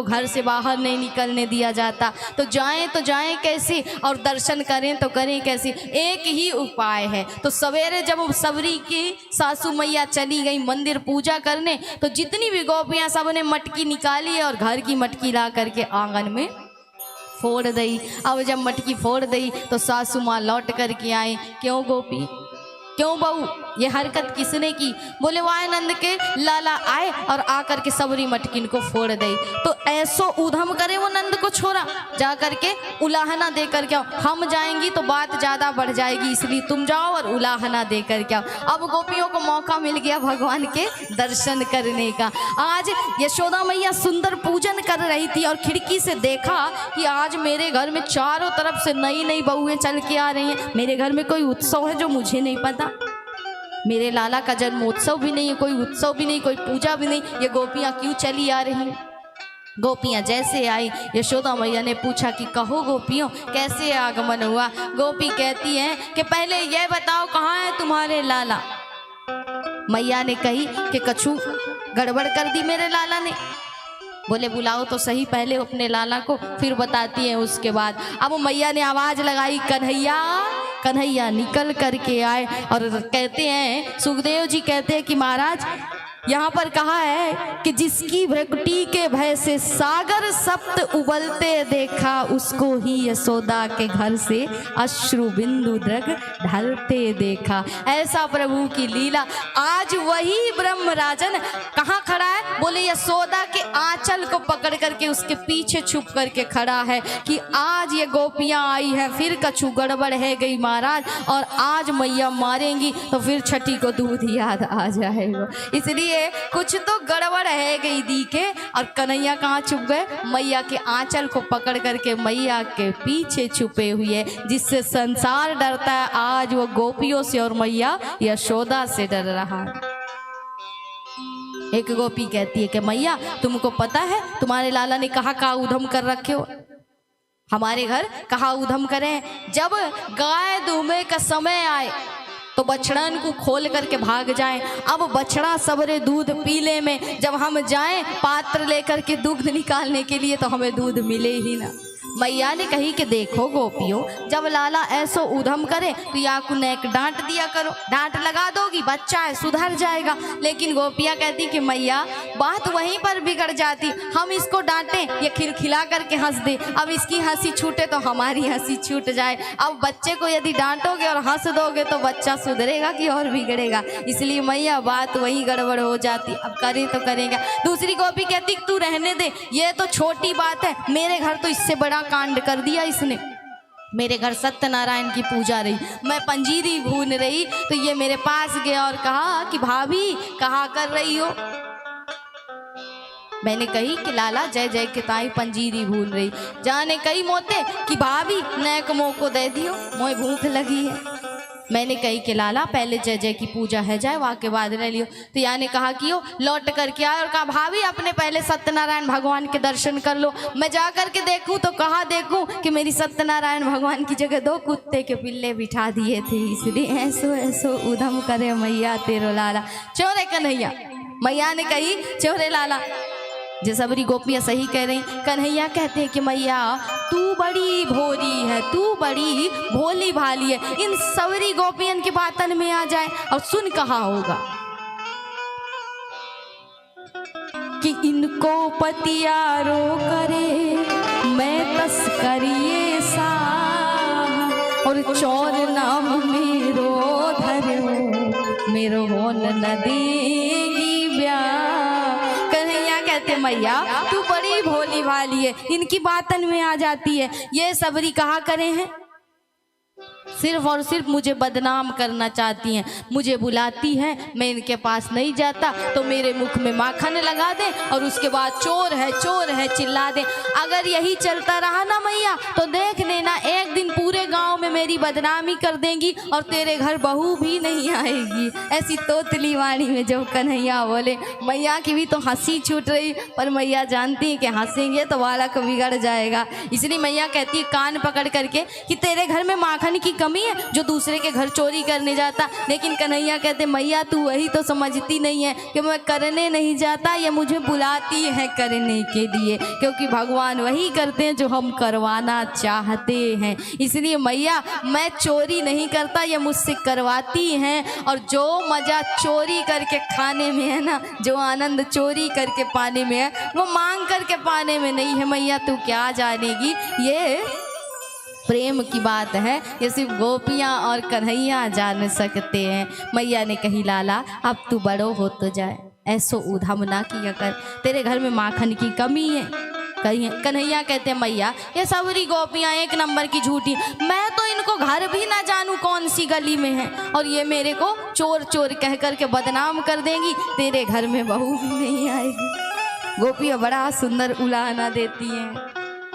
उनको घर से बाहर नहीं निकलने दिया जाता। तो जाएं कैसे और दर्शन करें तो करें कैसे? एक ही उपाय है। तो सवेरे जब सबरी की सासू मैया चली गई मंदिर पूजा करने, तो जितनी भी गोपियां सब ने मटकी निकाली और घर की मटकी ला करके आंगन में फोड़ दी। अब जब मटकी फोड़ दी तो सासू माँ लौट करके आए, क्यों गोपी, क्यों बहू, ये हरकत किसने की? बोले वायनंद के लाला आए और आकर के सबरी मटकिन को फोड़ दे। तो ऐसो उधम करे वो नंद को छोरा, जा करके उलाहना दे कर के आओ। हम जाएंगी तो बात ज़्यादा बढ़ जाएगी, इसलिए तुम जाओ और उलाहना दे कर के आओ। अब गोपियों को मौका मिल गया भगवान के दर्शन करने का। आज यशोदा मैया सुंदर पूजन कर रही थी और खिड़की से देखा कि आज मेरे घर में चारों तरफ से नई नई बहुएं चल के आ रही हैं। मेरे घर में कोई उत्सव है जो मुझे नहीं पता, मेरे लाला का जन्मोत्सव भी नहीं है, कोई उत्सव भी नहीं, कोई पूजा भी नहीं, ये गोपियाँ क्यों चली आ रही हैं? गोपियाँ जैसे आई, यशोदा मैया ने पूछा कि कहो गोपियों कैसे आगमन हुआ? गोपी कहती हैं कि पहले ये बताओ कहाँ है तुम्हारे लाला? मैया ने कही कि कछु गड़बड़ कर दी मेरे लाला ने। बोले बुलाओ तो सही पहले अपने लाला को, फिर बताती हैं उसके बाद। अब मैया ने आवाज लगाई, कन्हैया कन्हैया निकल करके आए और कहते हैं, सुखदेव जी कहते हैं कि महाराज यहाँ पर कहा है कि जिसकी भ्रकुटी के भय से सागर सप्त उबलते देखा, उसको ही यशोदा के घर से अश्रु बिंदु द्रग ढलते देखा। ऐसा प्रभु की लीला। आज वही ब्रह्मराजन कहाँ खड़ा है? बोले यशोदा के आंचल को पकड़ करके उसके पीछे छुप करके खड़ा है कि आज ये गोपियाँ आई है, फिर कछु गड़बड़ है गई महाराज, और आज मैया मारेंगी तो फिर छठी को दूध याद आ जाएगा। इसलिए कुछ तो गड़बड़ है गई दी के। और कन्हैया कहाँ छुप गए? मैया के आंचल को पकड़ करके मैया के पीछे छुपे हुए। जिससे संसार डरता है, आज वो गोपियों से और मैया यशोदा से डर रहा है। एक गोपी कहती है कि मैया तुमको पता है तुम्हारे लाला ने कहाँ उधम कर रखे हो? हमारे घर कहाँ उधम करें? जब गाय दूमे का समय आए तो बछड़न को खोल करके भाग जाएं। अब बछड़ा सबरे दूध पीले में, जब हम जाएं पात्र लेकर के दूध निकालने के लिए तो हमें दूध मिले ही ना। मैया ने कही कि देखो गोपियों, जब लाला ऐसो उधम करे तो या को नेक डांट दिया करो, डांट लगा दोगी बच्चा है सुधर जाएगा। लेकिन गोपियाँ कहती कि मैया बात वहीं पर बिगड़ जाती, हम इसको डांटें ये खिलखिला करके हंस दे, अब इसकी हंसी छूटे तो हमारी हंसी छूट जाए। अब बच्चे को यदि डांटोगे और हंस दोगे तो बच्चा सुधरेगा कि और बिगड़ेगा? इसलिए मैया बात वहीं गड़बड़ हो जाती। अब करे तो करेगा। दूसरी गोपी कहती तू रहने दे, ये तो छोटी बात है, मेरे घर तो इससे बड़ा कांड कर दिया इसने। मेरे घर सत्यनारायण की पूजा रही, मैं पंजीरी भून रही तो ये मेरे पास गया और कहा कि भाभी कहाँ कर रही हो? मैंने कही कि लाला जय जय के ताई पंजीरी भून रही। जाने कही मोते कि भाभी नैक मो को दे दियो, मोए भूख लगी है। मैंने कही कि लाला पहले जय जय की पूजा है जाए, वहाँ के बाद ले लियो। तो यहाँ ने कहा कि यो लौट करके आए और कहा भाभी अपने पहले सत्यनारायण भगवान के दर्शन कर लो। मैं जा करके देखूं तो कहाँ देखूं कि मेरी सत्यनारायण भगवान की जगह 2 कुत्ते के पिल्ले बिठा दिए थे। इसलिए ऐसो ऐसो उधम करे मैया तेरो लाला। चोरे कन्हैया, मैया ने कही चोरे लाला। जो सबरी गोपियाँ सही कह रही। कन्हैया कहते हैं कि मैया तू बड़ी भोली है, तू बड़ी भोली भाली है। इन सबरी गोपियन की बातन में आ जाए और सुन कहा होगा कि इनको पतियारो करे मैं तस्करिए सा, और चोर नाम मेरो धरो मेरो होन न देगी ब्याह। कहते मैया तू बड़ी भोली भाली है, इनकी बातन में आ जाती है। ये सबरी कहा करे हैं, सिर्फ और सिर्फ मुझे बदनाम करना चाहती हैं। मुझे बुलाती हैं, मैं इनके पास नहीं जाता तो मेरे मुख में माखन लगा दें और उसके बाद चोर है चिल्ला दें। अगर यही चलता रहा ना मैया तो देख लेना एक दिन पूरे गांव में मेरी बदनामी कर देंगी और तेरे घर बहू भी नहीं आएगी। ऐसी तोतली वाणी में जो कन्हैया बोले। मैया की भी तो हंसी छूट रही, पर मैया जानती है कि हंसेंगे तो बालक बिगड़ जाएगा। इसलिए मैया कहती है कान पकड़ करके कि तेरे घर में माखन की कमी है जो दूसरे के घर चोरी करने जाता। लेकिन कन्हैया कहते मैया तू वही तो समझती नहीं है कि मैं करने नहीं जाता, ये मुझे बुलाती है करने के लिए, क्योंकि भगवान वही करते हैं जो हम करवाना चाहते हैं। इसलिए मैया मैं चोरी नहीं करता, ये मुझसे करवाती हैं। और जो मज़ा चोरी करके खाने में है ना, जो आनंद चोरी करके पाने में है, वो मांग करके पाने में नहीं है। मैया तू क्या जानेगी, ये प्रेम की बात है, ये सिर्फ गोपियाँ और कन्हैया जान सकते हैं। मैया ने कही लाला अब तू बड़ो हो तो जाए, ऐसो उधम ना किया कर, तेरे घर में माखन की कमी है। कन्हैया कहते मैया ये सबरी गोपियाँ एक नंबर की झूठी, मैं तो इनको घर भी ना जानूं कौन सी गली में है, और ये मेरे को चोर चोर कह कर के बदनाम कर देंगी, तेरे घर में बहू भी नहीं आएगी। गोपियाँ बड़ा सुंदर उलाहना देती हैं।